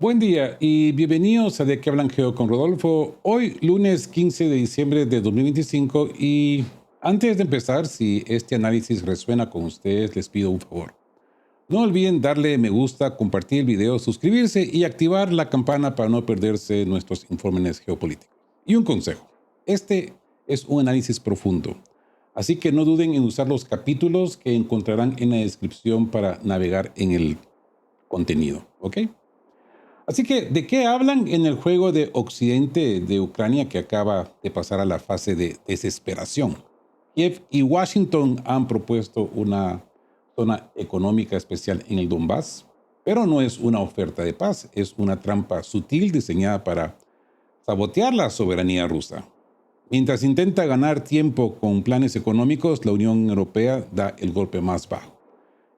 Buen día y bienvenidos a De qué hablan Geo con Rodolfo. Hoy, lunes 15 de diciembre de 2025 y antes de empezar, si este análisis resuena con ustedes, les pido un favor. No olviden darle me gusta, compartir el video, suscribirse y activar la campana para no perderse nuestros informes geopolíticos. Y un consejo, este es un análisis profundo, así que no duden en usar los capítulos que encontrarán en la descripción para navegar en el contenido, ¿ok? Así que, ¿de qué hablan en el juego de Occidente de Ucrania que acaba de pasar a la fase de desesperación? Kiev y Washington han propuesto una zona económica especial en el Donbass, pero no es una oferta de paz, es una trampa sutil diseñada para sabotear la soberanía rusa. Mientras intenta ganar tiempo con planes económicos, la Unión Europea da el golpe más bajo: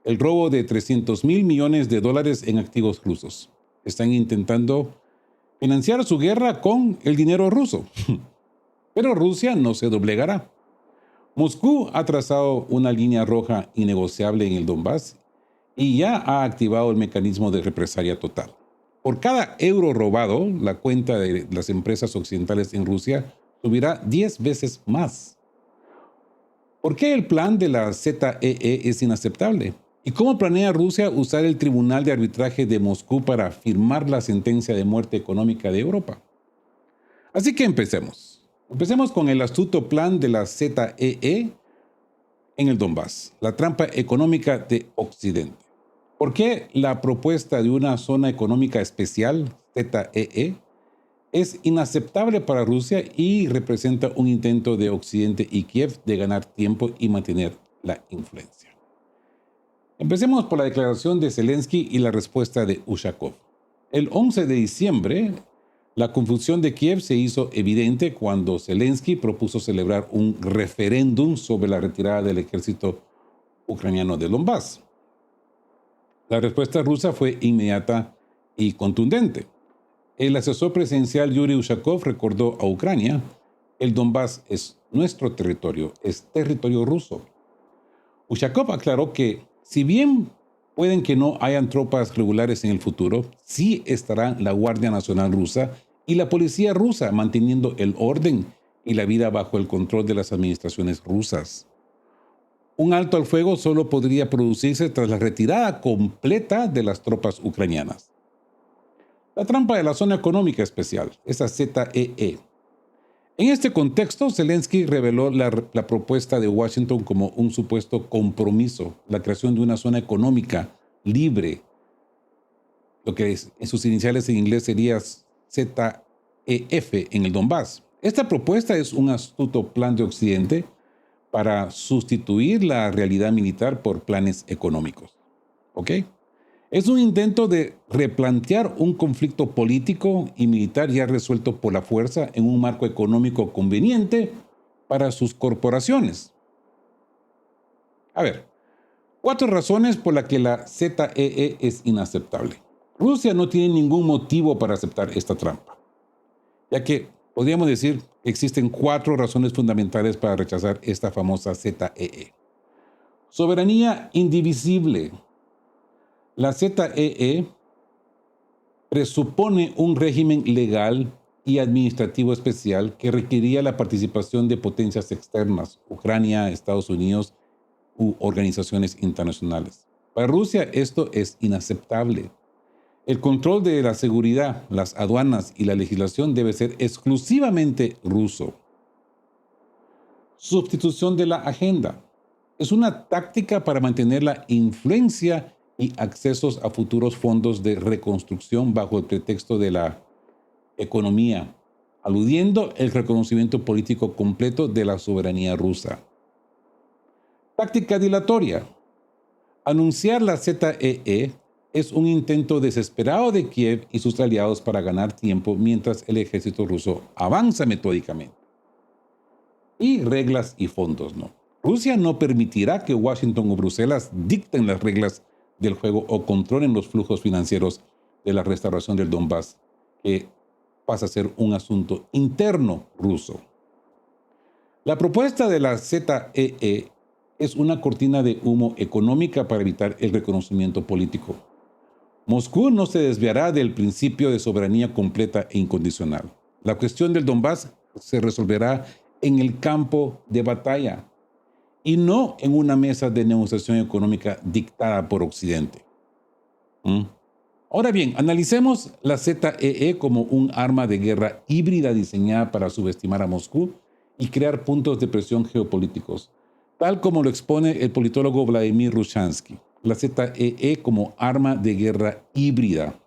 el robo de 300 mil millones de dólares en activos rusos. Están intentando financiar su guerra con el dinero ruso. Pero Rusia no se doblegará. Moscú ha trazado una línea roja innegociable en el Donbass y ya ha activado el mecanismo de represalia total. Por cada euro robado, la cuenta de las empresas occidentales en Rusia subirá 10 veces más. ¿Por qué el plan de la ZEE es inaceptable? ¿Y cómo planea Rusia usar el Tribunal de Arbitraje de Moscú para firmar la sentencia de muerte económica de Europa? Así que empecemos. Empecemos con el astuto plan de la ZEE en el Donbass, la trampa económica de Occidente. ¿Por qué la propuesta de una zona económica especial, ZEE, es inaceptable para Rusia y representa un intento de Occidente y Kiev de ganar tiempo y mantener la influencia? Empecemos por la declaración de Zelensky y la respuesta de Ushakov. El 11 de diciembre, la confusión de Kiev se hizo evidente cuando Zelensky propuso celebrar un referéndum sobre la retirada del ejército ucraniano de Donbass. La respuesta rusa fue inmediata y contundente. El asesor presidencial Yuri Ushakov recordó a Ucrania: el Donbass es nuestro territorio, es territorio ruso. Ushakov aclaró que, si bien pueden que no hayan tropas regulares en el futuro, sí estarán la Guardia Nacional rusa y la policía rusa manteniendo el orden y la vida bajo el control de las administraciones rusas. Un alto al fuego solo podría producirse tras la retirada completa de las tropas ucranianas. La trampa de la zona económica especial, esa ZEE. En este contexto, Zelensky reveló la propuesta de Washington como un supuesto compromiso: la creación de una zona económica libre, lo que en sus iniciales en inglés sería ZEF en el Donbass. Esta propuesta es un astuto plan de Occidente para sustituir la realidad militar por planes económicos. ¿Ok? Es un intento de replantear un conflicto político y militar ya resuelto por la fuerza en un marco económico conveniente para sus corporaciones. A ver, 4 razones por las que la ZEE es inaceptable. Rusia no tiene ningún motivo para aceptar esta trampa, ya que podríamos decir que existen 4 razones fundamentales para rechazar esta famosa ZEE. Soberanía indivisible. La ZEE presupone un régimen legal y administrativo especial que requería la participación de potencias externas, Ucrania, Estados Unidos u organizaciones internacionales. Para Rusia esto es inaceptable. El control de la seguridad, las aduanas y la legislación debe ser exclusivamente ruso. Sustitución de la agenda. Es una táctica para mantener la influencia y accesos a futuros fondos de reconstrucción bajo el pretexto de la economía, aludiendo el reconocimiento político completo de la soberanía rusa. Táctica dilatoria. Anunciar la ZEE es un intento desesperado de Kiev y sus aliados para ganar tiempo mientras el ejército ruso avanza metódicamente. Y reglas y fondos no. Rusia no permitirá que Washington o Bruselas dicten las reglas del juego o controlen los flujos financieros de la restauración del Donbass, que pasa a ser un asunto interno ruso. La propuesta de la ZEE es una cortina de humo económica para evitar el reconocimiento político. Moscú no se desviará del principio de soberanía completa e incondicional. La cuestión del Donbass se resolverá en el campo de batalla y no en una mesa de negociación económica dictada por Occidente. ¿Mm? Ahora bien, analicemos la ZEE como un arma de guerra híbrida diseñada para subestimar a Moscú y crear puntos de presión geopolíticos, tal como lo expone el politólogo Vladimir Rushansky. La ZEE como arma de guerra híbrida.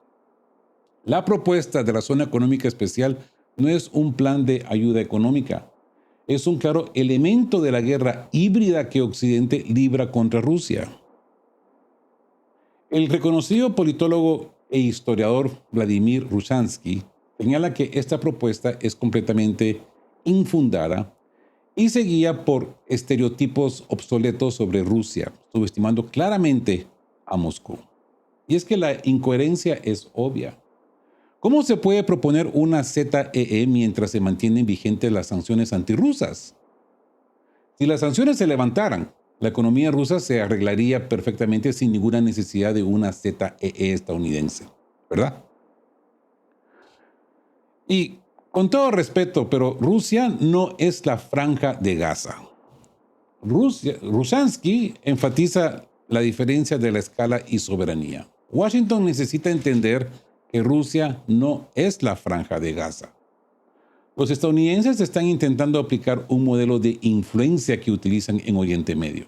La propuesta de la zona económica especial no es un plan de ayuda económica, es un claro elemento de la guerra híbrida que Occidente libra contra Rusia. El reconocido politólogo e historiador Vladimir Rushansky señala que esta propuesta es completamente infundada y se guía por estereotipos obsoletos sobre Rusia, subestimando claramente a Moscú. Y es que la incoherencia es obvia. ¿Cómo se puede proponer una ZEE mientras se mantienen vigentes las sanciones antirrusas? Si las sanciones se levantaran, la economía rusa se arreglaría perfectamente sin ninguna necesidad de una ZEE estadounidense, ¿verdad? Y con todo respeto, pero Rusia no es la Franja de Gaza. Rushansky enfatiza la diferencia de la escala y soberanía. Washington necesita entender que Rusia no es la Franja de Gaza. Los estadounidenses están intentando aplicar un modelo de influencia que utilizan en Oriente Medio,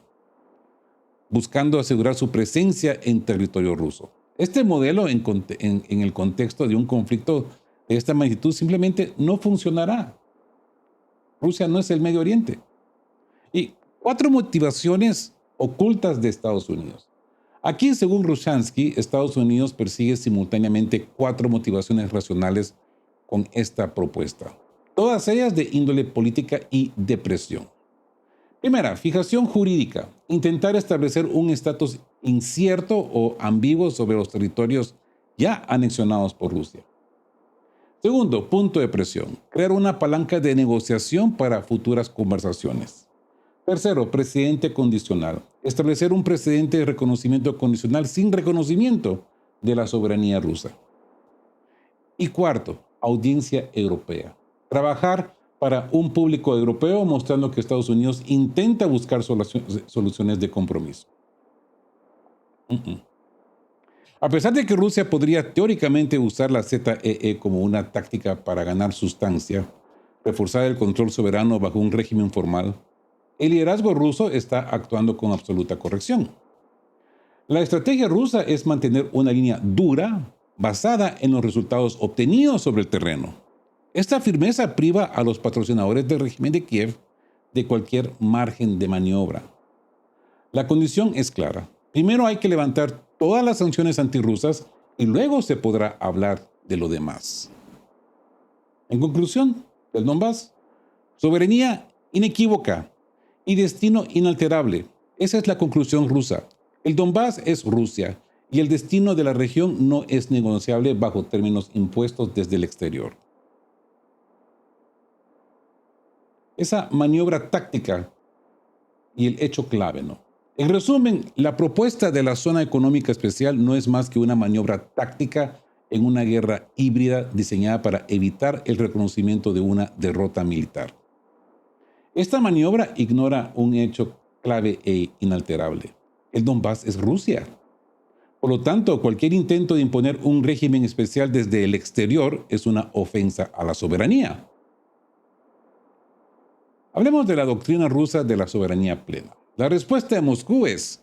buscando asegurar su presencia en territorio ruso. Este modelo, en el contexto de un conflicto de esta magnitud, simplemente no funcionará. Rusia no es el Medio Oriente. Y 4 motivaciones ocultas de Estados Unidos. Aquí, según Rushansky, Estados Unidos persigue simultáneamente 4 motivaciones racionales con esta propuesta, todas ellas de índole política y de presión. Primera, fijación jurídica. Intentar establecer un estatus incierto o ambiguo sobre los territorios ya anexionados por Rusia. Segundo, punto de presión. Crear una palanca de negociación para futuras conversaciones. Tercero, precedente condicional. Establecer un precedente de reconocimiento condicional sin reconocimiento de la soberanía rusa. Y cuarto, audiencia europea. Trabajar para un público europeo mostrando que Estados Unidos intenta buscar soluciones de compromiso. A pesar de que Rusia podría teóricamente usar la ZEE como una táctica para ganar sustancia, reforzar el control soberano bajo un régimen formal, el liderazgo ruso está actuando con absoluta corrección. La estrategia rusa es mantener una línea dura basada en los resultados obtenidos sobre el terreno. Esta firmeza priva a los patrocinadores del régimen de Kiev de cualquier margen de maniobra. La condición es clara. Primero hay que levantar todas las sanciones antirrusas y luego se podrá hablar de lo demás. En conclusión, el Donbass, soberanía inequívoca y destino inalterable. Esa es la conclusión rusa. El Donbass es Rusia y el destino de la región no es negociable bajo términos impuestos desde el exterior. Esa maniobra táctica y el hecho clave, ¿no? En resumen, la propuesta de la zona económica especial no es más que una maniobra táctica en una guerra híbrida diseñada para evitar el reconocimiento de una derrota militar. Esta maniobra ignora un hecho clave e inalterable. El Donbass es Rusia. Por lo tanto, cualquier intento de imponer un régimen especial desde el exterior es una ofensa a la soberanía. Hablemos de la doctrina rusa de la soberanía plena. La respuesta de Moscú es,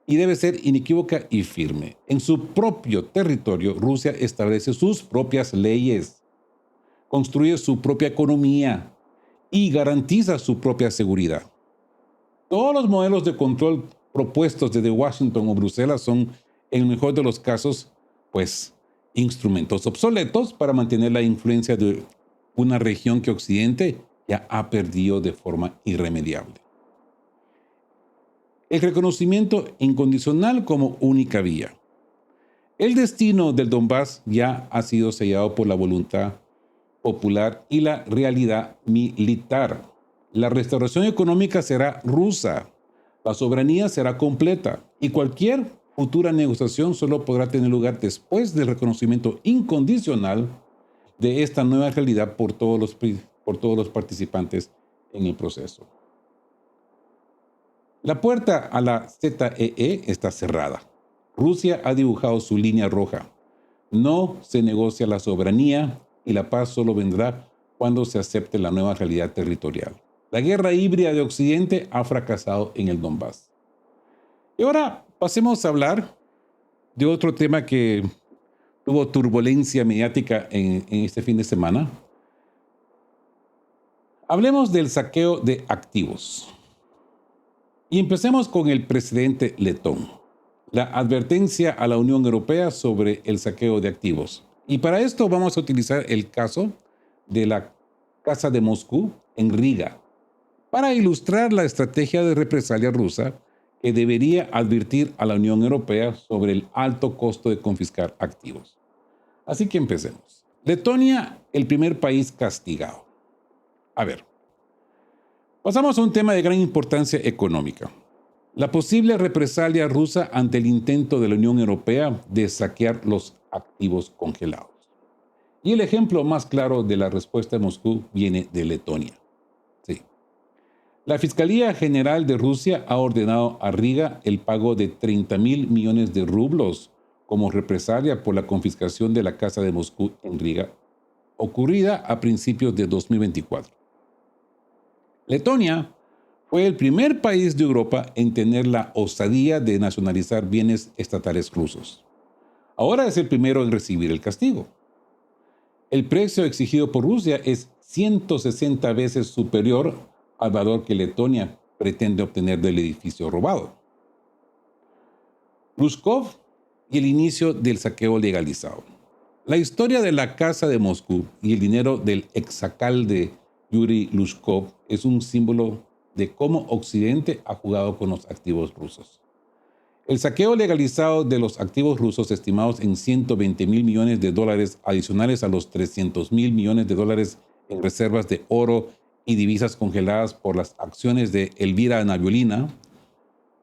y debe ser inequívoca y firme, en su propio territorio Rusia establece sus propias leyes, construye su propia economía y garantiza su propia seguridad. Todos los modelos de control propuestos desde Washington o Bruselas son, en el mejor de los casos, pues, instrumentos obsoletos para mantener la influencia de una región que Occidente ya ha perdido de forma irremediable. El reconocimiento incondicional como única vía. El destino del Donbass ya ha sido sellado por la voluntad popular y la realidad militar. La restauración económica será rusa, la soberanía será completa y cualquier futura negociación solo podrá tener lugar después del reconocimiento incondicional de esta nueva realidad por todos los participantes en el proceso. La puerta a la ZEE está cerrada. Rusia ha dibujado su línea roja. No se negocia la soberanía y la paz solo vendrá cuando se acepte la nueva realidad territorial. La guerra híbrida de Occidente ha fracasado en el Donbass. Y ahora pasemos a hablar de otro tema que tuvo turbulencia mediática en este fin de semana. Hablemos del saqueo de activos. Y empecemos con el presidente letón. La advertencia a la Unión Europea sobre el saqueo de activos. Y para esto vamos a utilizar el caso de la Casa de Moscú en Riga, para ilustrar la estrategia de represalia rusa que debería advertir a la Unión Europea sobre el alto costo de confiscar activos. Así que empecemos. Letonia, el primer país castigado. A ver, pasamos a un tema de gran importancia económica. La posible represalia rusa ante el intento de la Unión Europea de saquear los activos congelados. Y el ejemplo más claro de la respuesta de Moscú viene de Letonia. Sí. La Fiscalía General de Rusia ha ordenado a Riga el pago de 30.000 millones de rublos como represalia por la confiscación de la Casa de Moscú en Riga, ocurrida a principios de 2024. Letonia fue el primer país de Europa en tener la osadía de nacionalizar bienes estatales rusos. Ahora es el primero en recibir el castigo. El precio exigido por Rusia es 160 veces superior al valor que Letonia pretende obtener del edificio robado. Lushkov y el inicio del saqueo legalizado. La historia de la Casa de Moscú y el dinero del exalcalde Yuri Lushkov es un símbolo de cómo Occidente ha jugado con los activos rusos. El saqueo legalizado de los activos rusos, estimados en 120.000 millones de dólares adicionales a los 300.000 millones de dólares en reservas de oro y divisas congeladas por las acciones de Elvira Nabiullina,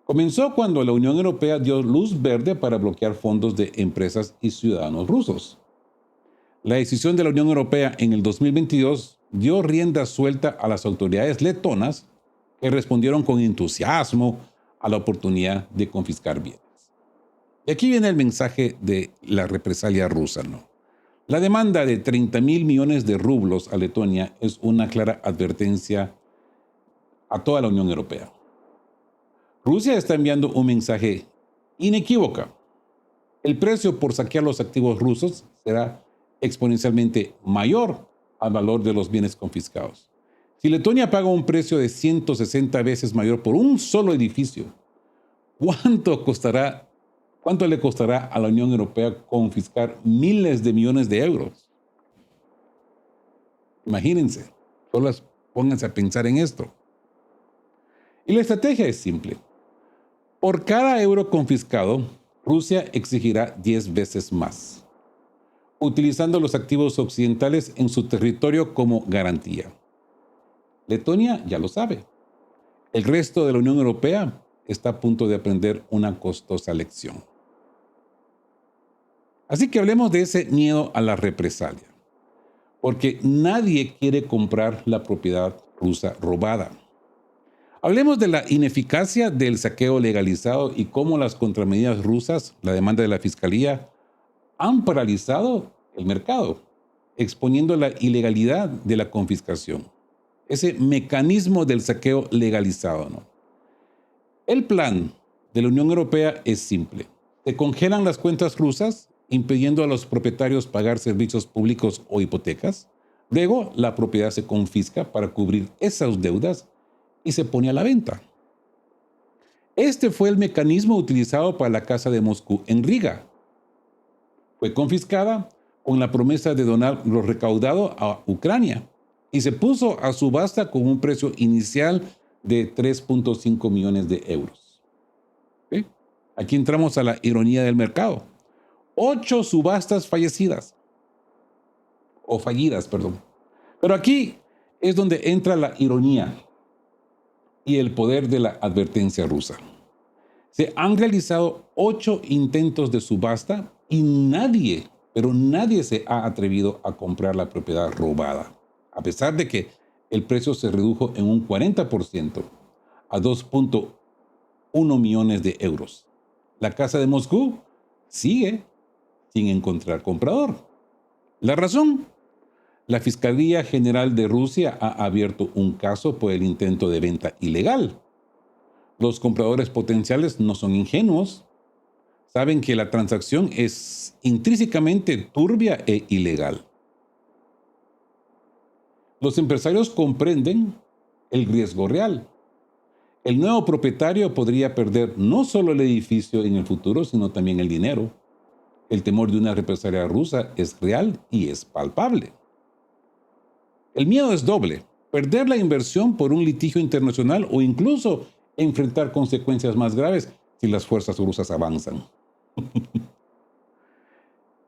comenzó cuando la Unión Europea dio luz verde para bloquear fondos de empresas y ciudadanos rusos. La decisión de la Unión Europea en el 2022 dio rienda suelta a las autoridades letonas, que respondieron con entusiasmo a la oportunidad de confiscar bienes. Y aquí viene el mensaje de la represalia rusa, ¿no? La demanda de 30.000 millones de rublos a Letonia es una clara advertencia a toda la Unión Europea. Rusia está enviando un mensaje inequívoco. El precio por saquear los activos rusos será exponencialmente mayor al valor de los bienes confiscados. Si Letonia paga un precio de 160 veces mayor por un solo edificio, ¿cuánto le costará a la Unión Europea confiscar miles de millones de euros? Imagínense, solo pónganse a pensar en esto. Y la estrategia es simple. Por cada euro confiscado, Rusia exigirá 10 veces más, utilizando los activos occidentales en su territorio como garantía. Letonia ya lo sabe. El resto de la Unión Europea está a punto de aprender una costosa lección. Así que hablemos de ese miedo a la represalia, porque nadie quiere comprar la propiedad rusa robada. Hablemos de la ineficacia del saqueo legalizado y cómo las contramedidas rusas, la demanda de la Fiscalía, han paralizado el mercado, exponiendo la ilegalidad de la confiscación. Ese mecanismo del saqueo legalizado, ¿no? El plan de la Unión Europea es simple. Se congelan las cuentas rusas, impidiendo a los propietarios pagar servicios públicos o hipotecas. Luego, la propiedad se confisca para cubrir esas deudas y se pone a la venta. Este fue el mecanismo utilizado para la Casa de Moscú en Riga. Fue confiscada con la promesa de donar lo recaudado a Ucrania y se puso a subasta con un precio inicial de 3.5 millones de euros. ¿Sí? Aquí entramos a la ironía del mercado. 8 subastas fallidas. Pero aquí es donde entra la ironía y el poder de la advertencia rusa. Se han realizado 8 intentos de subasta y nadie, pero nadie se ha atrevido a comprar la propiedad robada, a pesar de que el precio se redujo en un 40% a 2.1 millones de euros. La casa de Moscú sigue sin encontrar comprador. La razón: la Fiscalía General de Rusia ha abierto un caso por el intento de venta ilegal. Los compradores potenciales no son ingenuos. Saben que la transacción es intrínsecamente turbia e ilegal. Los empresarios comprenden el riesgo real. El nuevo propietario podría perder no solo el edificio en el futuro, sino también el dinero. El temor de una represalia rusa es real y es palpable. El miedo es doble: perder la inversión por un litigio internacional o incluso enfrentar consecuencias más graves si las fuerzas rusas avanzan.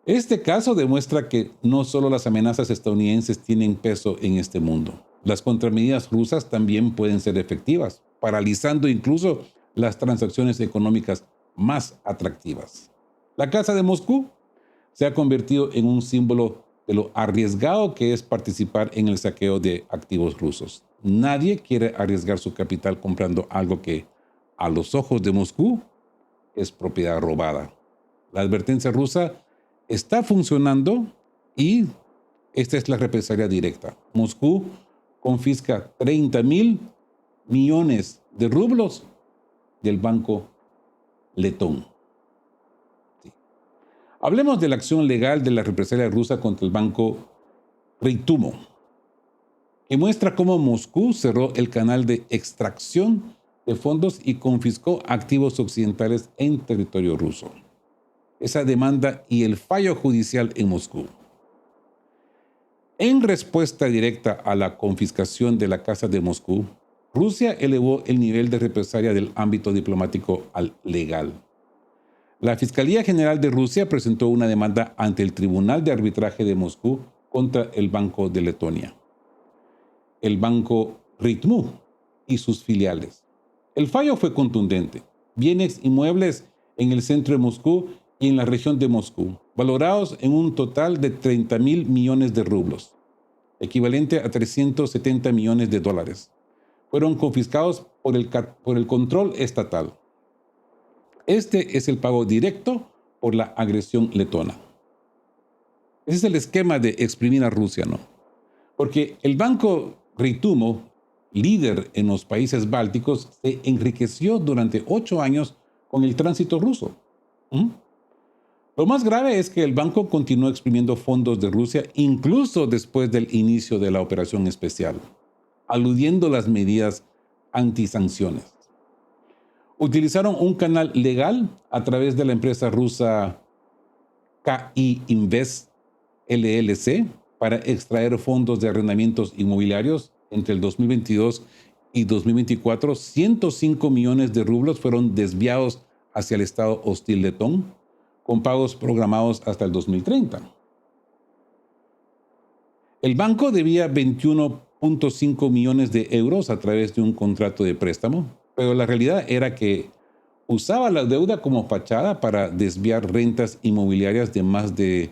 Este caso demuestra que no solo las amenazas estadounidenses tienen peso en este mundo. Las contramedidas rusas también pueden ser efectivas, paralizando incluso las transacciones económicas más atractivas. La Casa de Moscú se ha convertido en un símbolo de lo arriesgado que es participar en el saqueo de activos rusos. Nadie quiere arriesgar su capital comprando algo que, a los ojos de Moscú, es propiedad robada. La advertencia rusa está funcionando y esta es la represalia directa. Moscú confisca 30.000 millones de rublos del banco letón. Sí. Hablemos de la acción legal de la represalia rusa contra el banco Ritumo, que muestra cómo Moscú cerró el canal de extracción de fondos y confiscó activos occidentales en territorio ruso. Esa demanda y el fallo judicial en Moscú. En respuesta directa a la confiscación de la Casa de Moscú, Rusia elevó el nivel de represalia del ámbito diplomático al legal. La Fiscalía General de Rusia presentó una demanda ante el Tribunal de Arbitraje de Moscú contra el Banco de Letonia, el Banco Ritmu y sus filiales. El fallo fue contundente. Bienes inmuebles en el centro de Moscú y en la región de Moscú, valorados en un total de 30.000 millones de rublos, equivalente a 370 millones de dólares, fueron confiscados por el control estatal. Este es el pago directo por la agresión letona. Ese es el esquema de exprimir a Rusia, ¿no? Porque el Banco Ritumo, líder en los países bálticos, se enriqueció durante 8 años con el tránsito ruso. Lo más grave es que el banco continuó exprimiendo fondos de Rusia incluso después del inicio de la operación especial, aludiendo a las medidas antisanciones. Utilizaron un canal legal a través de la empresa rusa KI Invest LLC para extraer fondos de arrendamientos inmobiliarios. Entre el 2022 y 2024, 105 millones de rublos fueron desviados hacia el Estado hostil letón, con pagos programados hasta el 2030. El banco debía 21.5 millones de euros a través de un contrato de préstamo, pero la realidad era que usaba la deuda como fachada para desviar rentas inmobiliarias de más de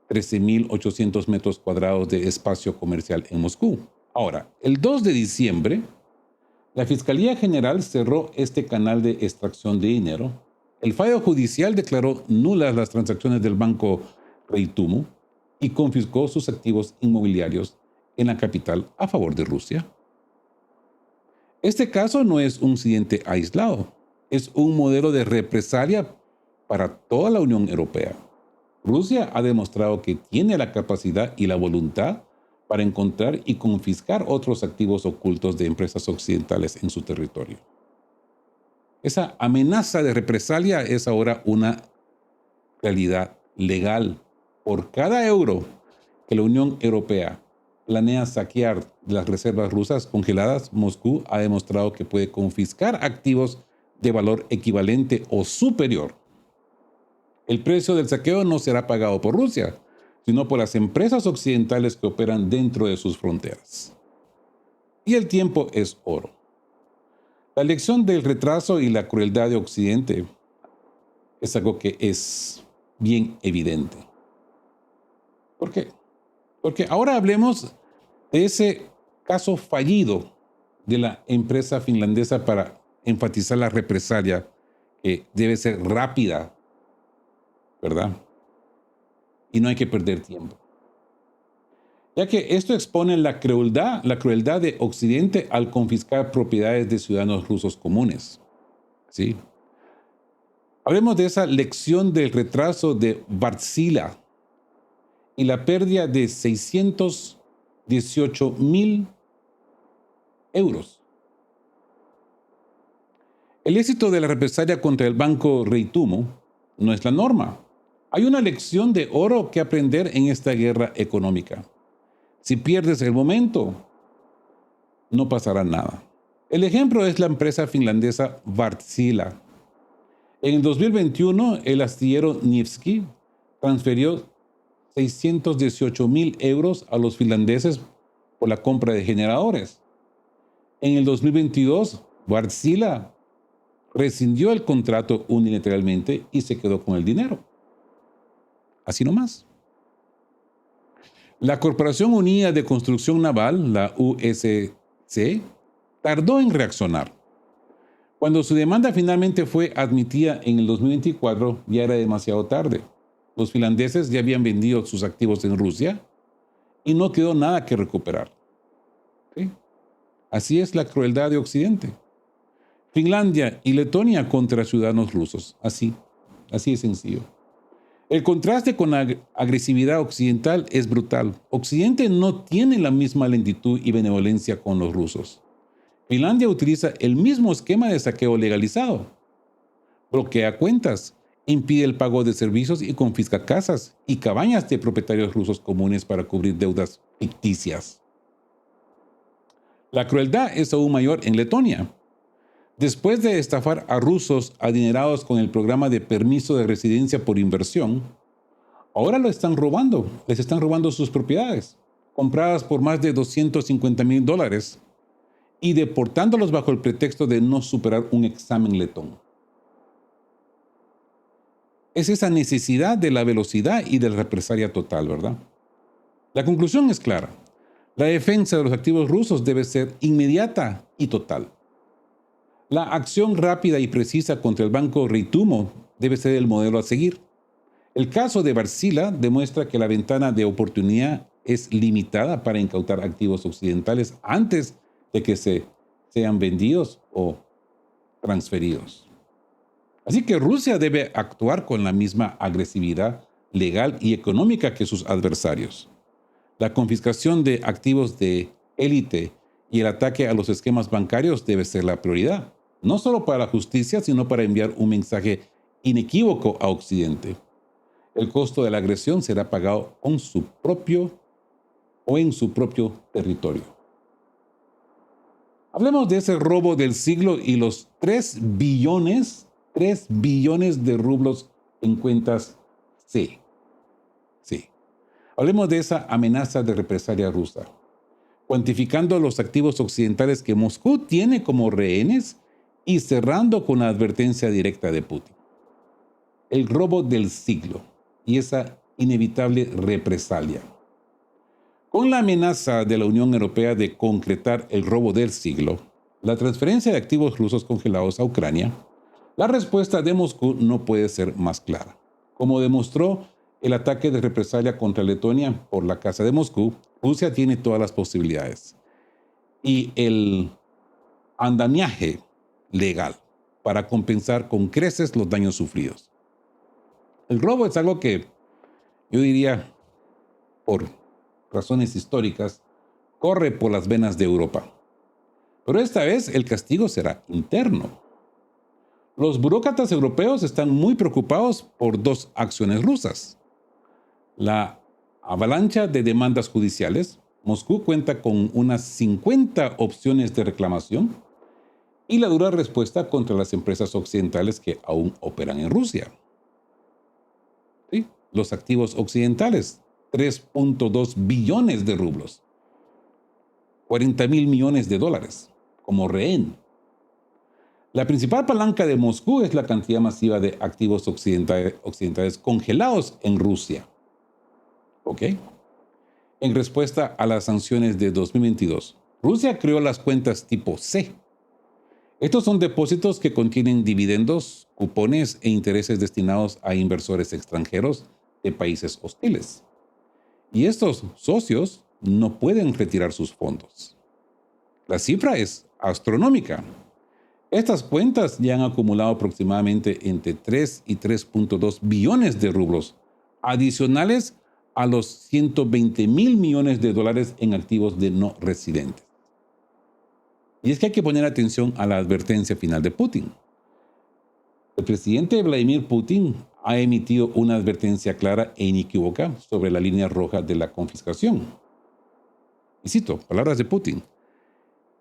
13.800 metros cuadrados de espacio comercial en Moscú. Ahora, el 2 de diciembre, la Fiscalía General cerró este canal de extracción de dinero. El fallo judicial declaró nulas las transacciones del banco Ritumo y confiscó sus activos inmobiliarios en la capital a favor de Rusia. Este caso no es un incidente aislado, es un modelo de represalia para toda la Unión Europea. Rusia ha demostrado que tiene la capacidad y la voluntad para encontrar y confiscar otros activos ocultos de empresas occidentales en su territorio. Esa amenaza de represalia es ahora una realidad legal. Por cada euro que la Unión Europea planea saquear de las reservas rusas congeladas, Moscú ha demostrado que puede confiscar activos de valor equivalente o superior. El precio del saqueo no será pagado por Rusia, sino por las empresas occidentales que operan dentro de sus fronteras. Y el tiempo es oro. La lección del retraso y la crueldad de Occidente es algo que es bien evidente. ¿Por qué? Porque ahora hablemos de ese caso fallido de la empresa finlandesa para enfatizar la represalia que debe ser rápida, ¿verdad? Y no hay que perder tiempo. Ya que esto expone la crueldad de Occidente al confiscar propiedades de ciudadanos rusos comunes. ¿Sí? Hablemos de esa lección del retraso de Wärtsilä y la pérdida de 618.000 euros. El éxito de la represalia contra el banco Reitumo no es la norma. Hay una lección de oro que aprender en esta guerra económica. Si pierdes el momento, no pasará nada. El ejemplo es la empresa finlandesa Wärtsilä. En el 2021, el astillero Nevsky transfirió 618.000 euros a los finlandeses por la compra de generadores. En el 2022, Wärtsilä rescindió el contrato unilateralmente y se quedó con el dinero. Así nomás. La Corporación Unida de Construcción Naval, la USC, tardó en reaccionar. Cuando su demanda finalmente fue admitida en el 2024, ya era demasiado tarde. Los finlandeses ya habían vendido sus activos en Rusia y no quedó nada que recuperar. ¿Sí? Así es la crueldad de Occidente. Finlandia y Letonia contra ciudadanos rusos. Así de sencillo. El contraste con la agresividad occidental es brutal. Occidente no tiene la misma lentitud y benevolencia con los rusos. Finlandia utiliza el mismo esquema de saqueo legalizado. Bloquea cuentas, impide el pago de servicios y confisca casas y cabañas de propietarios rusos comunes para cubrir deudas ficticias. La crueldad es aún mayor en Letonia. Después de estafar a rusos adinerados con el programa de permiso de residencia por inversión, ahora les están robando sus propiedades, compradas por más de $250,000, y deportándolos bajo el pretexto de no superar un examen letón. Es esa necesidad de la velocidad y de la represalia total, ¿verdad? La conclusión es clara. La defensa de los activos rusos debe ser inmediata y total. La acción rápida y precisa contra el banco Reitumo debe ser el modelo a seguir. El caso de Wärtsilä demuestra que la ventana de oportunidad es limitada para incautar activos occidentales antes de que sean vendidos o transferidos. Así que Rusia debe actuar con la misma agresividad legal y económica que sus adversarios. La confiscación de activos de élite y el ataque a los esquemas bancarios debe ser la prioridad, no solo para la justicia, sino para enviar un mensaje inequívoco a Occidente. El costo de la agresión será pagado en su propio territorio. Hablemos de ese robo del siglo y los 3 billones de rublos en cuentas C. Sí. Hablemos de esa amenaza de represalia rusa, cuantificando los activos occidentales que Moscú tiene como rehenes y cerrando con la advertencia directa de Putin. El robo del siglo y esa inevitable represalia. Con la amenaza de la Unión Europea de concretar el robo del siglo, la transferencia de activos rusos congelados a Ucrania, la respuesta de Moscú no puede ser más clara. Como demostró el ataque de represalia contra Letonia por la Casa de Moscú, Rusia tiene todas las posibilidades y el andamiaje legal para compensar con creces los daños sufridos. El robo es algo que yo diría, por razones históricas, corre por las venas de Europa. Pero esta vez el castigo será interno. Los burócratas europeos están muy preocupados por 2 acciones rusas. La avalancha de demandas judiciales. Moscú cuenta con unas 50 opciones de reclamación y la dura respuesta contra las empresas occidentales que aún operan en Rusia. ¿Sí? Los activos occidentales, 3.2 billones de rublos, $40,000 millones como rehén. La principal palanca de Moscú es la cantidad masiva de activos occidentales congelados en Rusia. ¿Ok? En respuesta a las sanciones de 2022, Rusia creó las cuentas tipo C. Estos son depósitos que contienen dividendos, cupones e intereses destinados a inversores extranjeros de países hostiles. Y estos socios no pueden retirar sus fondos. La cifra es astronómica. Estas cuentas ya han acumulado aproximadamente entre 3 y 3.2 billones de rublos, adicionales a los 120 mil millones de dólares en activos de no residentes. Y es que hay que poner atención a la advertencia final de Putin. El presidente Vladimir Putin ha emitido una advertencia clara e inequívoca sobre la línea roja de la confiscación. Y cito, palabras de Putin: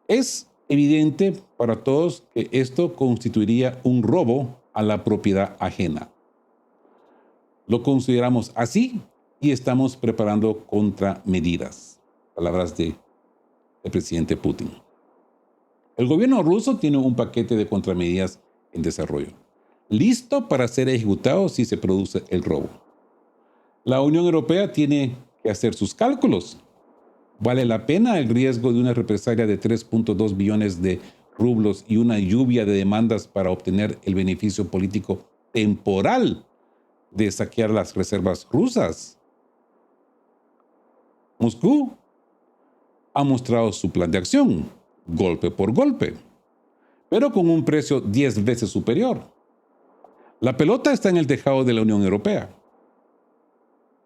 es evidente para todos que esto constituiría un robo a la propiedad ajena. Lo consideramos así y estamos preparando contramedidas. Palabras del presidente Putin. El gobierno ruso tiene un paquete de contramedidas en desarrollo, listo para ser ejecutado si se produce el robo. La Unión Europea tiene que hacer sus cálculos. ¿Vale la pena el riesgo de una represalia de 3.2 billones de rublos y una lluvia de demandas para obtener el beneficio político temporal de saquear las reservas rusas? Moscú ha mostrado su plan de acción, golpe por golpe, pero con un precio 10 veces superior. La pelota está en el tejado de la Unión Europea.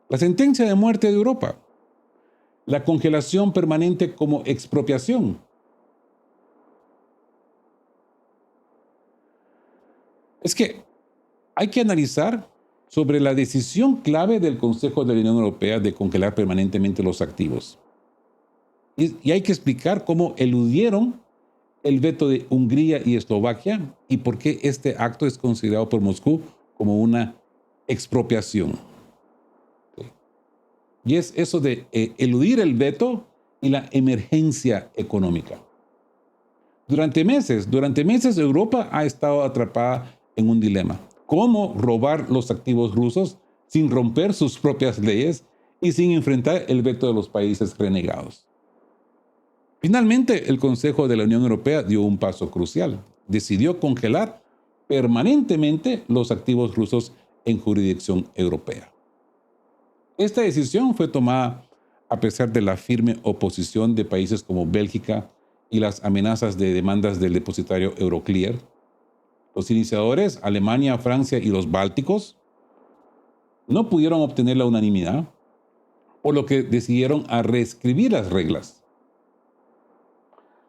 La sentencia de muerte de Europa. La congelación permanente como expropiación. Es que hay que analizar sobre la decisión clave del Consejo de la Unión Europea de congelar permanentemente los activos. Y hay que explicar cómo eludieron el veto de Hungría y Eslovaquia y por qué este acto es considerado por Moscú como una expropiación. Y es eso de eludir el veto y la emergencia económica. Durante meses Europa ha estado atrapada en un dilema. ¿Cómo robar los activos rusos sin romper sus propias leyes y sin enfrentar el veto de los países renegados? Finalmente, el Consejo de la Unión Europea dio un paso crucial. Decidió congelar permanentemente los activos rusos en jurisdicción europea. Esta decisión fue tomada a pesar de la firme oposición de países como Bélgica y las amenazas de demandas del depositario Euroclear. Los iniciadores, Alemania, Francia y los bálticos, no pudieron obtener la unanimidad, por lo que decidieron a reescribir las reglas.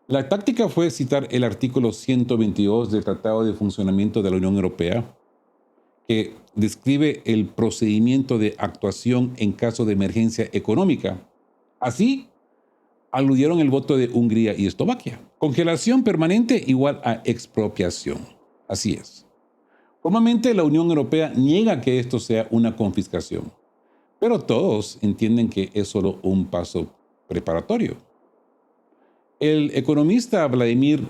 La táctica fue citar el artículo 122 del Tratado de Funcionamiento de la Unión Europea, que describe el procedimiento de actuación en caso de emergencia económica. Así, aludieron el voto de Hungría y Eslovaquia. Congelación permanente igual a expropiación. Así es. Formalmente, la Unión Europea niega que esto sea una confiscación, pero todos entienden que es solo un paso preparatorio. El economista Vladimir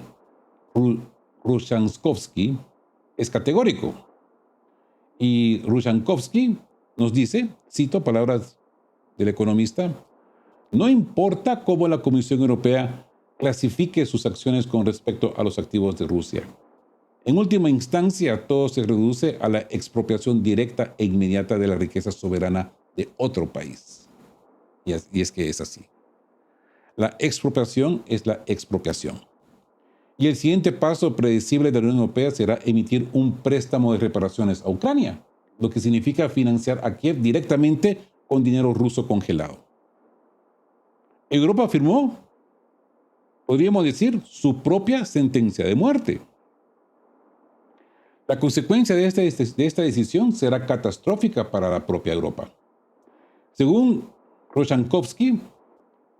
Rushanskovsky es categórico. Y Rushanskovsky nos dice, cito palabras del economista: no importa cómo la Comisión Europea clasifique sus acciones con respecto a los activos de Rusia. En última instancia, todo se reduce a la expropiación directa e inmediata de la riqueza soberana de otro país. Y es que es así. La expropiación es la expropiación. Y el siguiente paso predecible de la Unión Europea será emitir un préstamo de reparaciones a Ucrania, lo que significa financiar a Kiev directamente con dinero ruso congelado. Europa firmó, podríamos decir, su propia sentencia de muerte. La consecuencia de esta decisión será catastrófica para la propia Europa. Según Rushanskovsky,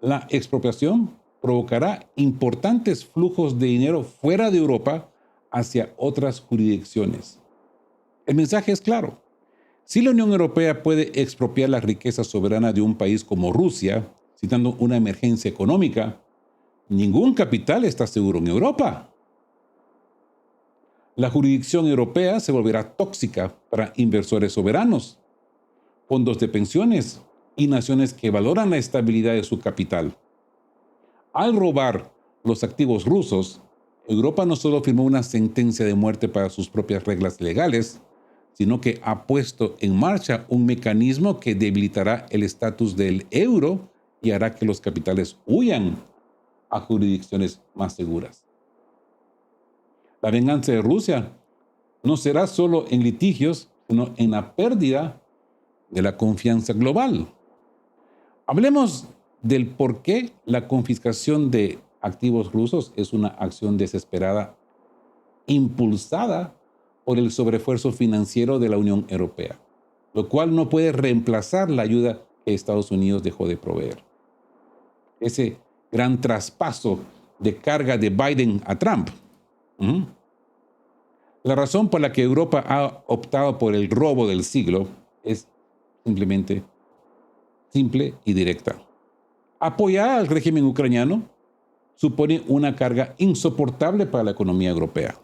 la expropiación provocará importantes flujos de dinero fuera de Europa hacia otras jurisdicciones. El mensaje es claro. Si la Unión Europea puede expropiar la riqueza soberana de un país como Rusia, citando una emergencia económica, ningún capital está seguro en Europa. La jurisdicción europea se volverá tóxica para inversores soberanos, fondos de pensiones y naciones que valoran la estabilidad de su capital. Al robar los activos rusos, Europa no solo firmó una sentencia de muerte para sus propias reglas legales, sino que ha puesto en marcha un mecanismo que debilitará el estatus del euro y hará que los capitales huyan a jurisdicciones más seguras. La venganza de Rusia no será solo en litigios, sino en la pérdida de la confianza global. Hablemos del por qué la confiscación de activos rusos es una acción desesperada impulsada por el sobreesfuerzo financiero de la Unión Europea, lo cual no puede reemplazar la ayuda que Estados Unidos dejó de proveer. Ese gran traspaso de carga de Biden a Trump. La razón por la que Europa ha optado por el robo del siglo es simplemente simple y directa. Apoyar al régimen ucraniano supone una carga insoportable para la economía europea.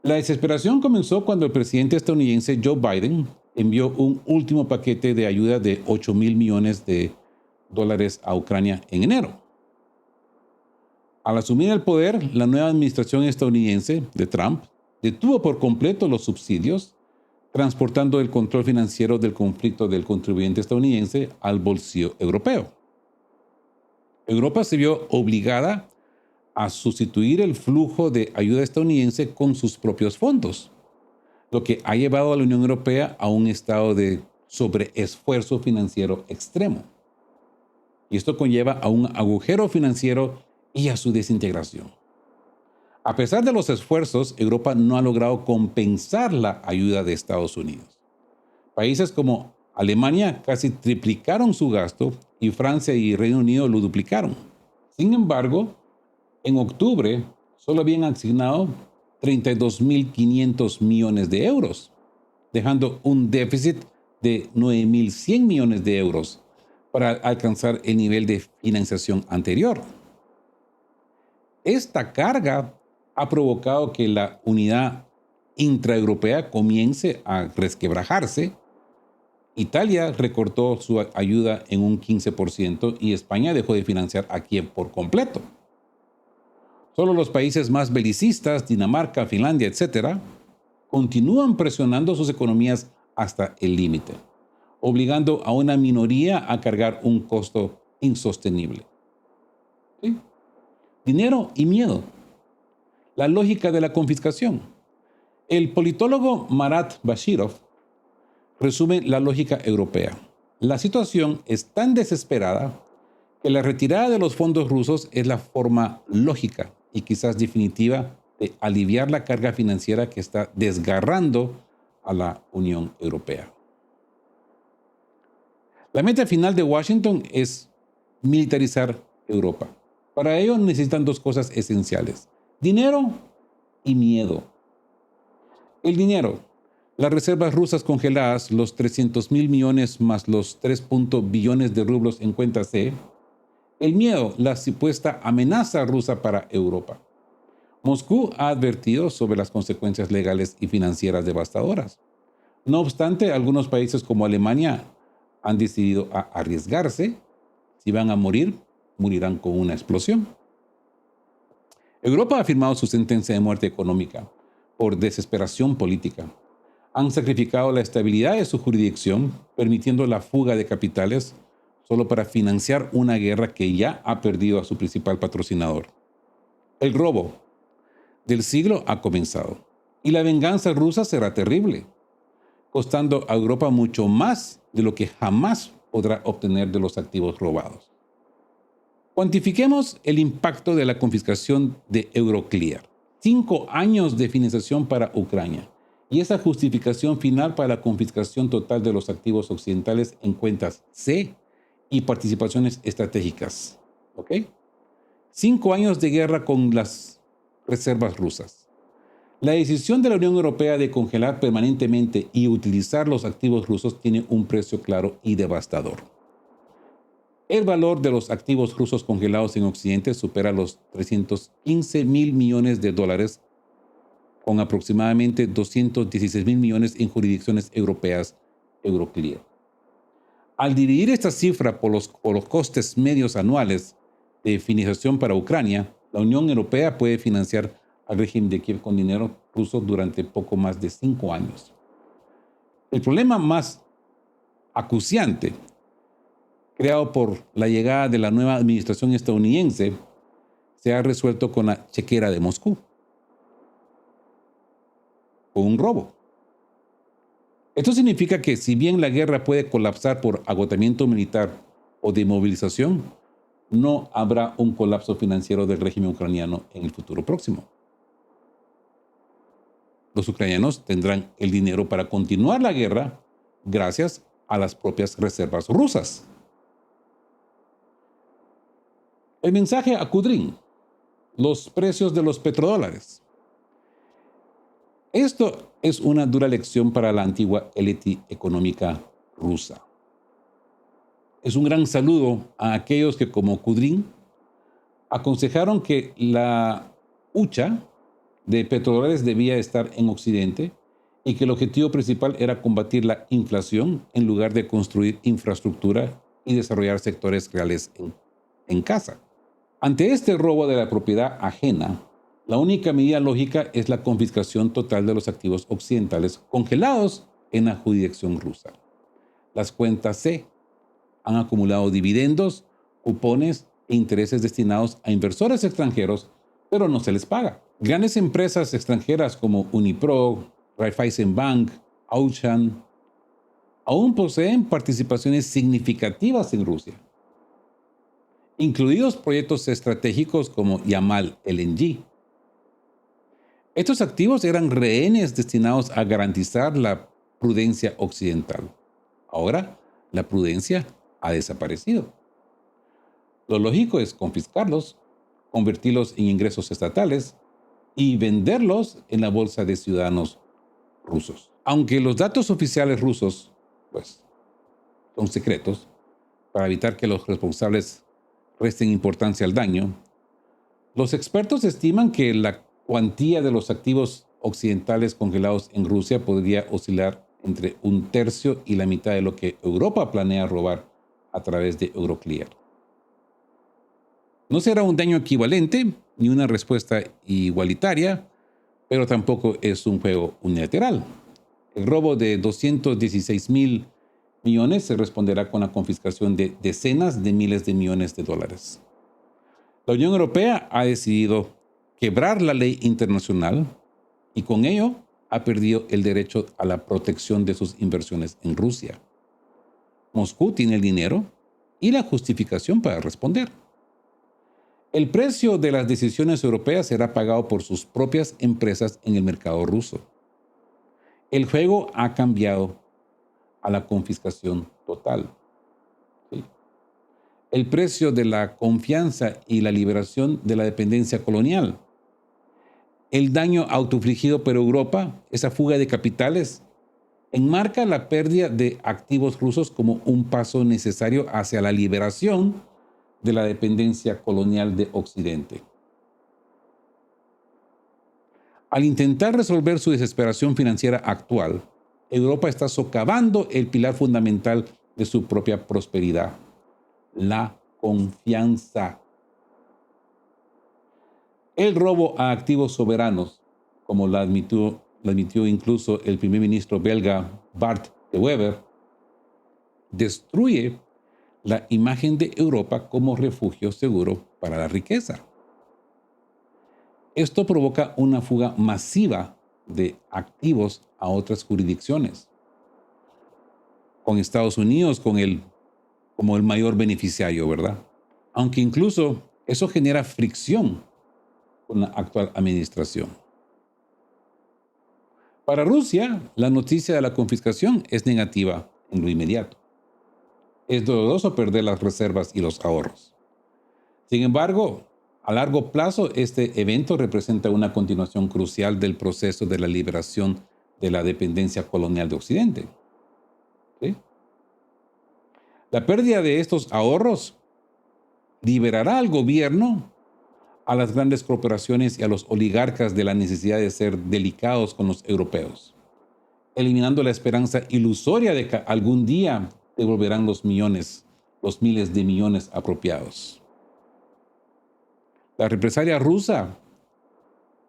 La desesperación comenzó cuando el presidente estadounidense Joe Biden envió un último paquete de ayuda de $8,000 millones a Ucrania en enero. Al asumir el poder, la nueva administración estadounidense de Trump detuvo por completo los subsidios, transportando el control financiero del conflicto del contribuyente estadounidense al bolsillo europeo. Europa se vio obligada a sustituir el flujo de ayuda estadounidense con sus propios fondos, lo que ha llevado a la Unión Europea a un estado de sobreesfuerzo financiero extremo. Y esto conlleva a un agujero financiero y a su desintegración. A pesar de los esfuerzos, Europa no ha logrado compensar la ayuda de Estados Unidos. Países como Alemania casi triplicaron su gasto y Francia y Reino Unido lo duplicaron. Sin embargo, en octubre solo habían asignado 32.500 millones de euros, dejando un déficit de 9.100 millones de euros para alcanzar el nivel de financiación anterior. Esta carga ha provocado que la unidad intraeuropea comience a resquebrajarse. Italia recortó su ayuda en un 15% y España dejó de financiar a Kiev por completo. Solo los países más belicistas, Dinamarca, Finlandia, etc., continúan presionando sus economías hasta el límite, obligando a una minoría a cargar un costo insostenible. ¿Sí? Dinero y miedo. La lógica de la confiscación. El politólogo Marat Bashirov resume la lógica europea. La situación es tan desesperada que la retirada de los fondos rusos es la forma lógica y quizás definitiva de aliviar la carga financiera que está desgarrando a la Unión Europea. La meta final de Washington es militarizar Europa. Para ello necesitan dos cosas esenciales: dinero y miedo. El dinero. Las reservas rusas congeladas, los 300.000 millones más los 3 billones de rublos en cuenta C. El miedo, la supuesta amenaza rusa para Europa. Moscú ha advertido sobre las consecuencias legales y financieras devastadoras. No obstante, algunos países como Alemania han decidido arriesgarse. Si van a morir, morirán con una explosión. Europa ha firmado su sentencia de muerte económica por desesperación política. Han sacrificado la estabilidad de su jurisdicción, permitiendo la fuga de capitales solo para financiar una guerra que ya ha perdido a su principal patrocinador. El robo del siglo ha comenzado y la venganza rusa será terrible, costando a Europa mucho más de lo que jamás podrá obtener de los activos robados. Cuantifiquemos el impacto de la confiscación de Euroclear. 5 años de financiación para Ucrania y esa justificación final para la confiscación total de los activos occidentales en cuentas C y participaciones estratégicas. ¿Ok? 5 años de guerra con las reservas rusas. La decisión de la Unión Europea de congelar permanentemente y utilizar los activos rusos tiene un precio claro y devastador. El valor de los activos rusos congelados en Occidente supera los 315.000 millones de dólares con aproximadamente 216 mil millones en jurisdicciones europeas Euroclear. Al dividir esta cifra por los costes medios anuales de financiación para Ucrania, la Unión Europea puede financiar al régimen de Kiev con dinero ruso durante poco más de 5 años. El problema más acuciante, creado por la llegada de la nueva administración estadounidense, se ha resuelto con la chequera de Moscú, con un robo. Esto significa que si bien la guerra puede colapsar por agotamiento militar o de movilización, no habrá un colapso financiero del régimen ucraniano en el futuro próximo. Los ucranianos tendrán el dinero para continuar la guerra gracias a las propias reservas rusas. El mensaje a Kudrin: los precios de los petrodólares. Esto es una dura lección para la antigua élite económica rusa. Es un gran saludo a aquellos que, como Kudrin, aconsejaron que la hucha de petrodólares debía estar en Occidente y que el objetivo principal era combatir la inflación en lugar de construir infraestructura y desarrollar sectores reales en casa. Ante este robo de la propiedad ajena, la única medida lógica es la confiscación total de los activos occidentales congelados en la jurisdicción rusa. Las cuentas C han acumulado dividendos, cupones e intereses destinados a inversores extranjeros, pero no se les paga. Grandes empresas extranjeras como Unipro, Raiffeisen Bank, Auchan, aún poseen participaciones significativas en Rusia, incluidos proyectos estratégicos como Yamal LNG. Estos activos eran rehenes destinados a garantizar la prudencia occidental. Ahora, la prudencia ha desaparecido. Lo lógico es confiscarlos, convertirlos en ingresos estatales y venderlos en la bolsa de ciudadanos rusos. Aunque los datos oficiales rusos, son secretos, para evitar que los responsables resten importancia al daño, los expertos estiman que la cuantía de los activos occidentales congelados en Rusia podría oscilar entre un tercio y la mitad de lo que Europa planea robar a través de Euroclear. No será un daño equivalente ni una respuesta igualitaria, pero tampoco es un juego unilateral. El robo de 216 mil millones se responderá con la confiscación de decenas de miles de millones de dólares. La Unión Europea ha decidido quebrar la ley internacional y con ello ha perdido el derecho a la protección de sus inversiones en Rusia. Moscú tiene el dinero y la justificación para responder. El precio de las decisiones europeas será pagado por sus propias empresas en el mercado ruso. El juego ha cambiado a la confiscación total. ¿Sí? El precio de la confianza y la liberación de la dependencia colonial. El daño autoinfligido por Europa, esa fuga de capitales, enmarca la pérdida de activos rusos como un paso necesario hacia la liberación de la dependencia colonial de Occidente. Al intentar resolver su desesperación financiera actual, Europa está socavando el pilar fundamental de su propia prosperidad: la confianza. El robo a activos soberanos, como lo admitió incluso el primer ministro belga Bart de Wever, destruye la imagen de Europa como refugio seguro para la riqueza. Esto provoca una fuga masiva de activos a otras jurisdicciones, con Estados Unidos como el mayor beneficiario, ¿verdad? Aunque incluso eso genera fricción con la actual administración. Para Rusia, la noticia de la confiscación es negativa en lo inmediato. Es doloroso perder las reservas y los ahorros. Sin embargo, a largo plazo, este evento representa una continuación crucial del proceso de la liberación de la dependencia colonial de Occidente. ¿Sí? La pérdida de estos ahorros liberará al gobierno a las grandes corporaciones y a los oligarcas de la necesidad de ser delicados con los europeos, eliminando la esperanza ilusoria de que algún día devolverán los millones, los miles de millones apropiados. La represalia rusa,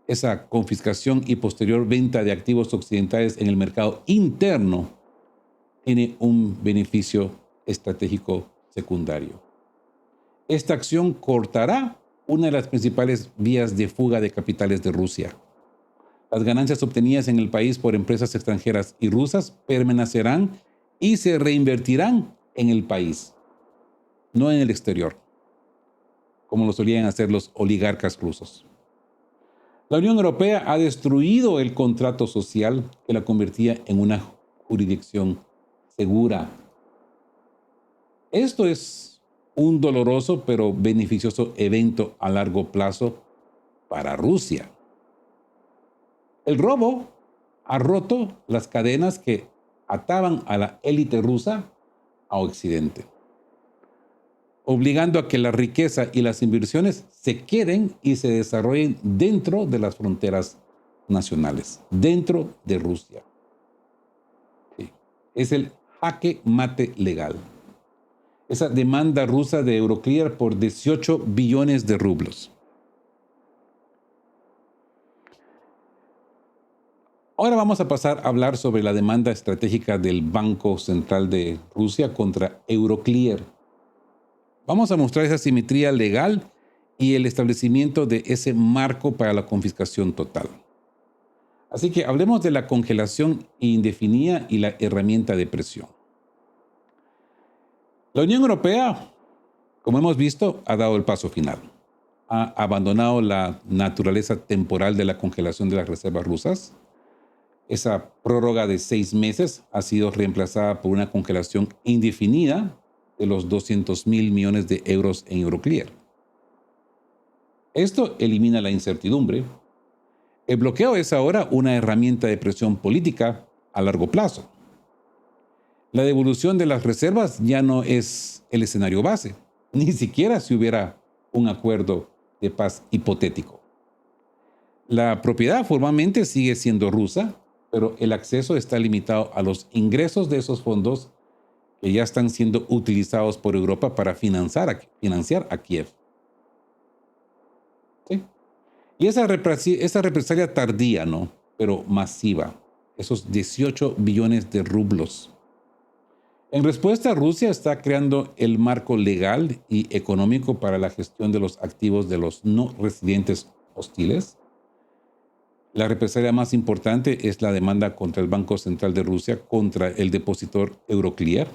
esa confiscación y posterior venta de activos occidentales en el mercado interno, tiene un beneficio estratégico secundario. Esta acción cortará una de las principales vías de fuga de capitales de Rusia. Las ganancias obtenidas en el país por empresas extranjeras y rusas permanecerán y se reinvertirán en el país, no en el exterior, como lo solían hacer los oligarcas rusos. La Unión Europea ha destruido el contrato social que la convertía en una jurisdicción segura. Esto es un doloroso pero beneficioso evento a largo plazo para Rusia. El robo ha roto las cadenas que ataban a la élite rusa a Occidente, obligando a que la riqueza y las inversiones se queden y se desarrollen dentro de las fronteras nacionales, dentro de Rusia. Sí. Es el jaque mate legal. Esa demanda rusa de Euroclear por 18 billones de rublos. Ahora vamos a pasar a hablar sobre la demanda estratégica del Banco Central de Rusia contra Euroclear. Vamos a mostrar esa simetría legal y el establecimiento de ese marco para la confiscación total. Así que hablemos de la congelación indefinida y la herramienta de presión. La Unión Europea, como hemos visto, ha dado el paso final. Ha abandonado la naturaleza temporal de la congelación de las reservas rusas. Esa prórroga de 6 meses ha sido reemplazada por una congelación indefinida de los 200.000 millones de euros en Euroclear. Esto elimina la incertidumbre. El bloqueo es ahora una herramienta de presión política a largo plazo. La devolución de las reservas ya no es el escenario base, ni siquiera si hubiera un acuerdo de paz hipotético. La propiedad formalmente sigue siendo rusa, pero el acceso está limitado a los ingresos de esos fondos que ya están siendo utilizados por Europa para financiar a Kiev. ¿Sí? Y esa represalia tardía, ¿no? Pero masiva, esos 18 billones de rublos. En respuesta, Rusia está creando el marco legal y económico para la gestión de los activos de los no residentes hostiles. La represalia más importante es la demanda contra el Banco Central de Rusia contra el depositor Euroclear,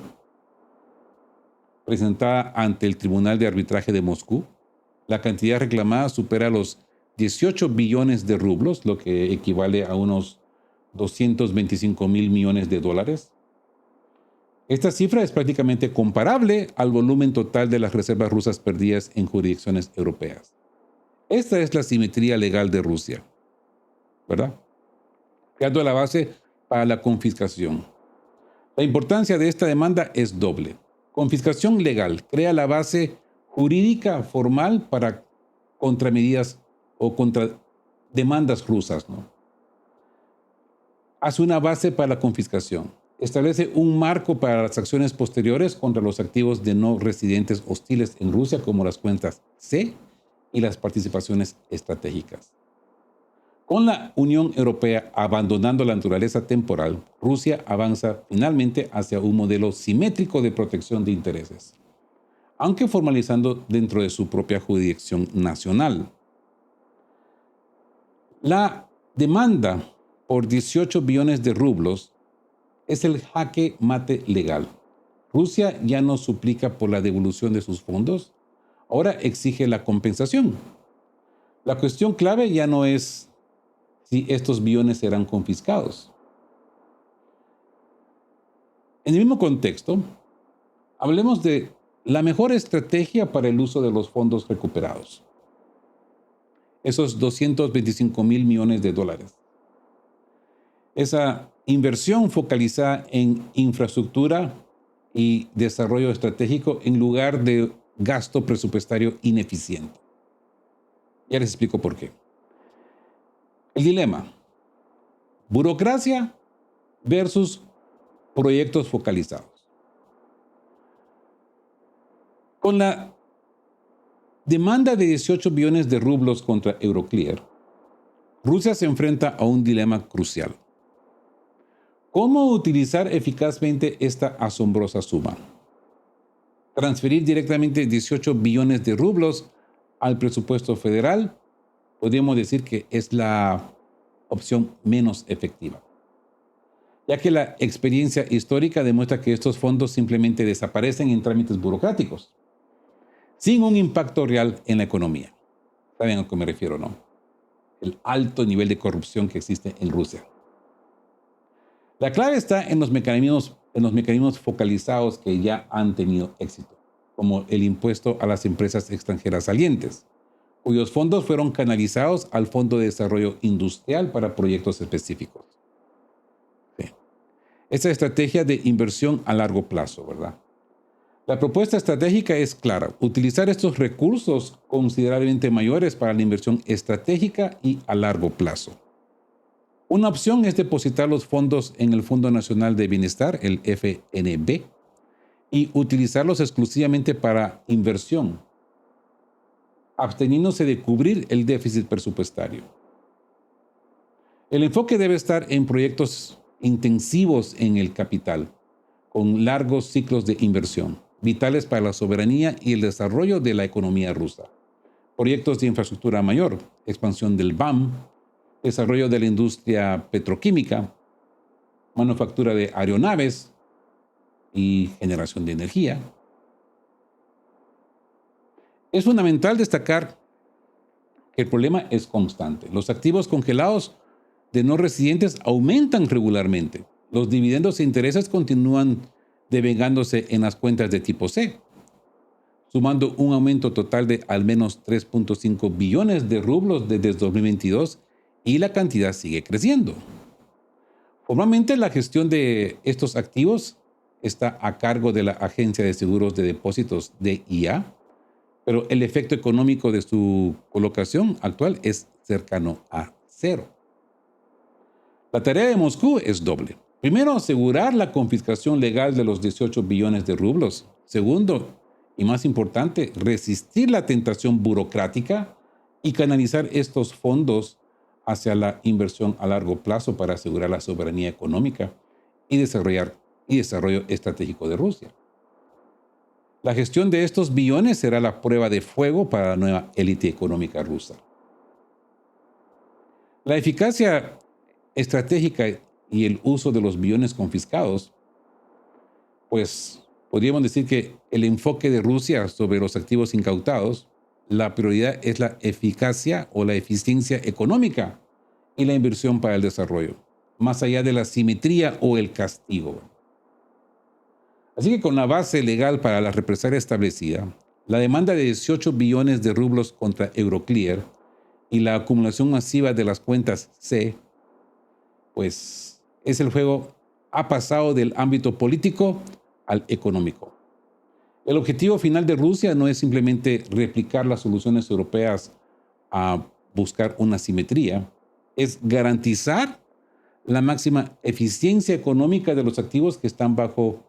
presentada ante el Tribunal de Arbitraje de Moscú. La cantidad reclamada supera los 18 billones de rublos, lo que equivale a unos 225.000 millones de dólares. Esta cifra es prácticamente comparable al volumen total de las reservas rusas perdidas en jurisdicciones europeas. Esta es la simetría legal de Rusia, ¿verdad? Creando la base para la confiscación. La importancia de esta demanda es doble. Confiscación legal crea la base jurídica formal para contramedidas o contra demandas rusas, ¿no? Hace una base para la confiscación. Establece un marco para las acciones posteriores contra los activos de no residentes hostiles en Rusia, como las cuentas C y las participaciones estratégicas. Con la Unión Europea abandonando la naturaleza temporal, Rusia avanza finalmente hacia un modelo simétrico de protección de intereses, aunque formalizando dentro de su propia jurisdicción nacional. La demanda por 18 billones de rublos es el jaque mate legal. Rusia ya no suplica por la devolución de sus fondos, ahora exige la compensación. La cuestión clave ya no es si estos billones serán confiscados. En el mismo contexto, hablemos de la mejor estrategia para el uso de los fondos recuperados. Esos 225.000 millones de dólares. Esa inversión focalizada en infraestructura y desarrollo estratégico en lugar de gasto presupuestario ineficiente. Ya les explico por qué. El dilema: burocracia versus proyectos focalizados. Con la demanda de 18 billones de rublos contra Euroclear, Rusia se enfrenta a un dilema crucial. ¿Cómo utilizar eficazmente esta asombrosa suma? Transferir directamente 18 billones de rublos al presupuesto federal, podríamos decir que es la opción menos efectiva, ya que la experiencia histórica demuestra que estos fondos simplemente desaparecen en trámites burocráticos, sin un impacto real en la economía. ¿Saben a lo que me refiero, no? El alto nivel de corrupción que existe en Rusia. La clave está en los mecanismos focalizados que ya han tenido éxito, como el impuesto a las empresas extranjeras salientes, cuyos fondos fueron canalizados al Fondo de Desarrollo Industrial para proyectos específicos. Sí. Esta estrategia de inversión a largo plazo, ¿verdad? La propuesta estratégica es clara: utilizar estos recursos considerablemente mayores para la inversión estratégica y a largo plazo. Una opción es depositar los fondos en el Fondo Nacional de Bienestar, el FNB, y utilizarlos exclusivamente para inversión, absteniéndose de cubrir el déficit presupuestario. El enfoque debe estar en proyectos intensivos en el capital, con largos ciclos de inversión, vitales para la soberanía y el desarrollo de la economía rusa. Proyectos de infraestructura mayor, expansión del BAM, desarrollo de la industria petroquímica, manufactura de aeronaves y generación de energía. Es fundamental destacar que el problema es constante. Los activos congelados de no residentes aumentan regularmente. Los dividendos e intereses continúan devengándose en las cuentas de tipo C, sumando un aumento total de al menos 3.5 billones de rublos desde 2022, y la cantidad sigue creciendo. Formalmente, la gestión de estos activos está a cargo de la Agencia de Seguros de Depósitos, DIA, pero el efecto económico de su colocación actual es cercano a cero. La tarea de Moscú es doble. Primero, asegurar la confiscación legal de los 18 billones de rublos. Segundo, y más importante, resistir la tentación burocrática y canalizar estos fondos hacia la inversión a largo plazo para asegurar la soberanía económica y desarrollo estratégico de Rusia. La gestión de estos billones será la prueba de fuego para la nueva élite económica rusa. La eficacia estratégica y el uso de los billones confiscados, pues podríamos decir que el enfoque de Rusia sobre los activos incautados, la prioridad es la eficacia o la eficiencia económica y la inversión para el desarrollo, más allá de la simetría o el castigo. Así que con la base legal para la represalia establecida, la demanda de 18 billones de rublos contra Euroclear y la acumulación masiva de las cuentas C, pues el juego ha pasado del ámbito político al económico. El objetivo final de Rusia no es simplemente replicar las soluciones europeas a buscar una simetría, es garantizar la máxima eficiencia económica de los activos que están bajo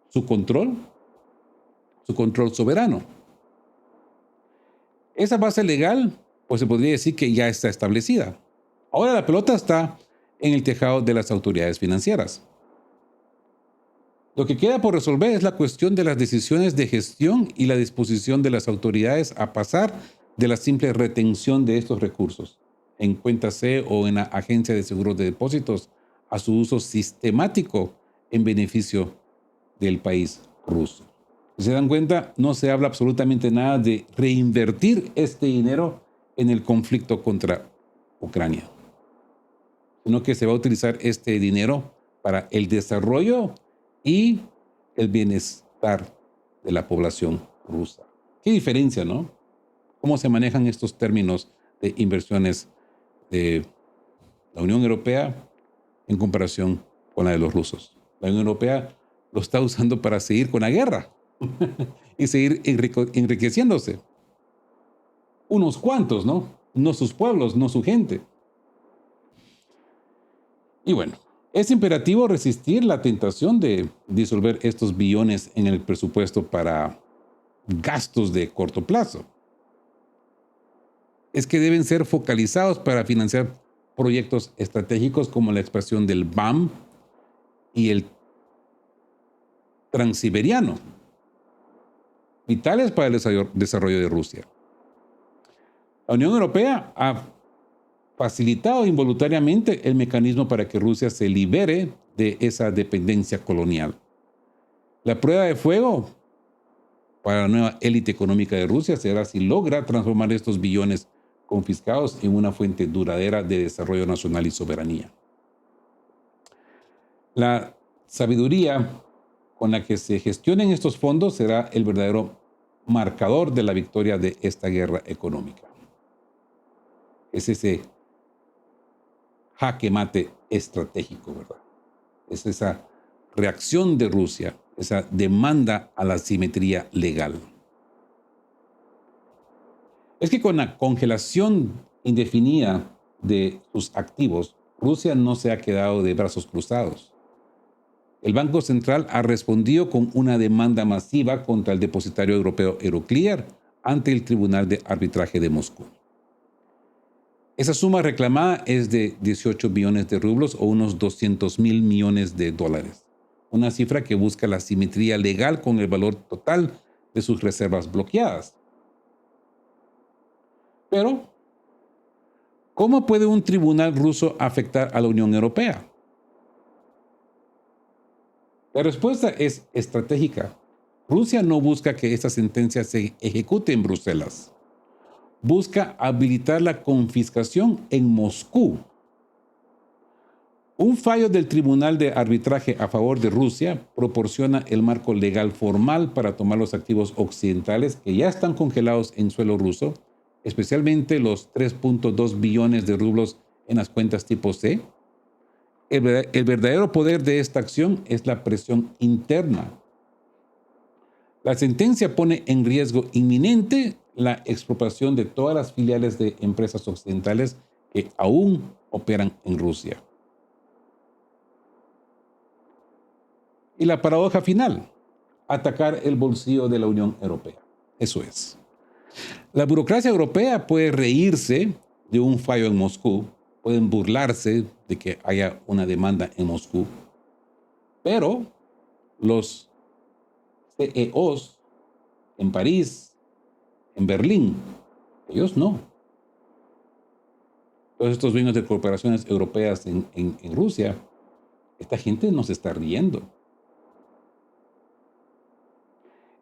su control soberano. Esa base legal, pues se podría decir que ya está establecida. Ahora la pelota está en el tejado de las autoridades financieras. Lo que queda por resolver es la cuestión de las decisiones de gestión y la disposición de las autoridades a pasar de la simple retención de estos recursos en cuenta C o en la Agencia de Seguros de Depósitos a su uso sistemático en beneficio del país ruso. Si se dan cuenta, no se habla absolutamente nada de reinvertir este dinero en el conflicto contra Ucrania, sino que se va a utilizar este dinero para el desarrollo y el bienestar de la población rusa. Qué diferencia, ¿no? ¿Cómo se manejan estos términos de inversiones de la Unión Europea en comparación con la de los rusos? La Unión Europea lo está usando para seguir con la guerra y seguir enriqueciéndose. unos cuantos, ¿no? No sus pueblos, no su gente. Y bueno, es imperativo resistir la tentación de disolver estos billones en el presupuesto para gastos de corto plazo. Es que deben ser focalizados para financiar proyectos estratégicos como la expansión del BAM y el Transiberiano, vitales para el desarrollo de Rusia. La Unión Europea ha facilitado involuntariamente el mecanismo para que Rusia se libere de esa dependencia colonial. La prueba de fuego para la nueva élite económica de Rusia será si logra transformar estos billones confiscados en una fuente duradera de desarrollo nacional y soberanía. La sabiduría con la que se gestionen estos fondos será el verdadero marcador de la victoria de esta guerra económica. Es ese jaque mate estratégico, ¿verdad? Es esa reacción de Rusia, esa demanda a la simetría legal. Es que con la congelación indefinida de sus activos, Rusia no se ha quedado de brazos cruzados. El Banco Central ha respondido con una demanda masiva contra el depositario europeo Euroclear ante el Tribunal de Arbitraje de Moscú. Esa suma reclamada es de 18 billones de rublos o unos 200.000 millones de dólares, una cifra que busca la simetría legal con el valor total de sus reservas bloqueadas. Pero, ¿cómo puede un tribunal ruso afectar a la Unión Europea? La respuesta es estratégica. Rusia no busca que esta sentencia se ejecute en Bruselas. Busca habilitar la confiscación en Moscú. Un fallo del Tribunal de Arbitraje a favor de Rusia proporciona el marco legal formal para tomar los activos occidentales que ya están congelados en suelo ruso, especialmente los 3.2 billones de rublos en las cuentas tipo C. El verdadero poder de esta acción es la presión interna. La sentencia pone en riesgo inminente la expropiación de todas las filiales de empresas occidentales que aún operan en Rusia. Y la paradoja final, atacar el bolsillo de la Unión Europea. Eso es. La burocracia europea puede reírse de un fallo en Moscú, pueden burlarse de que haya una demanda en Moscú, pero los CEOs en París, en Berlín, ellos no. Todos estos dueños de corporaciones europeas en Rusia, esta gente no se está riendo.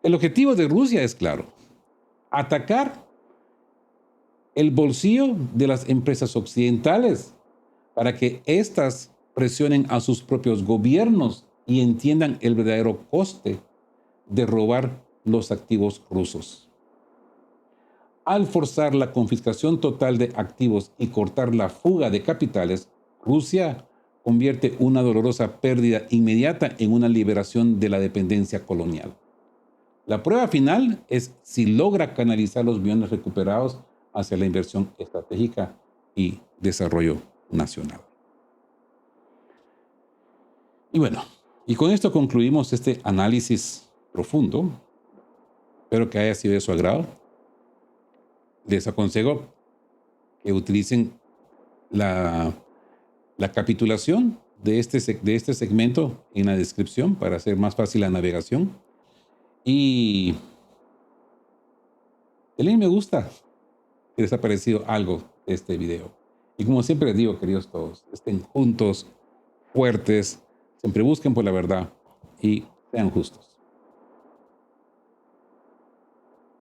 El objetivo de Rusia es claro: atacar el bolsillo de las empresas occidentales para que éstas presionen a sus propios gobiernos y entiendan el verdadero coste de robar los activos rusos. Al forzar la confiscación total de activos y cortar la fuga de capitales, Rusia convierte una dolorosa pérdida inmediata en una liberación de la dependencia colonial. La prueba final es si logra canalizar los billones recuperados hacia la inversión estratégica y desarrollo nacional. Y bueno, y con esto concluimos este análisis profundo. Espero que haya sido de su agrado. Les aconsejo que utilicen la capitulación de este segmento en la descripción para hacer más fácil la navegación. Y denle me gusta si les ha parecido algo de este video. Y como siempre les digo, queridos todos, estén juntos, fuertes, siempre busquen por la verdad y sean justos.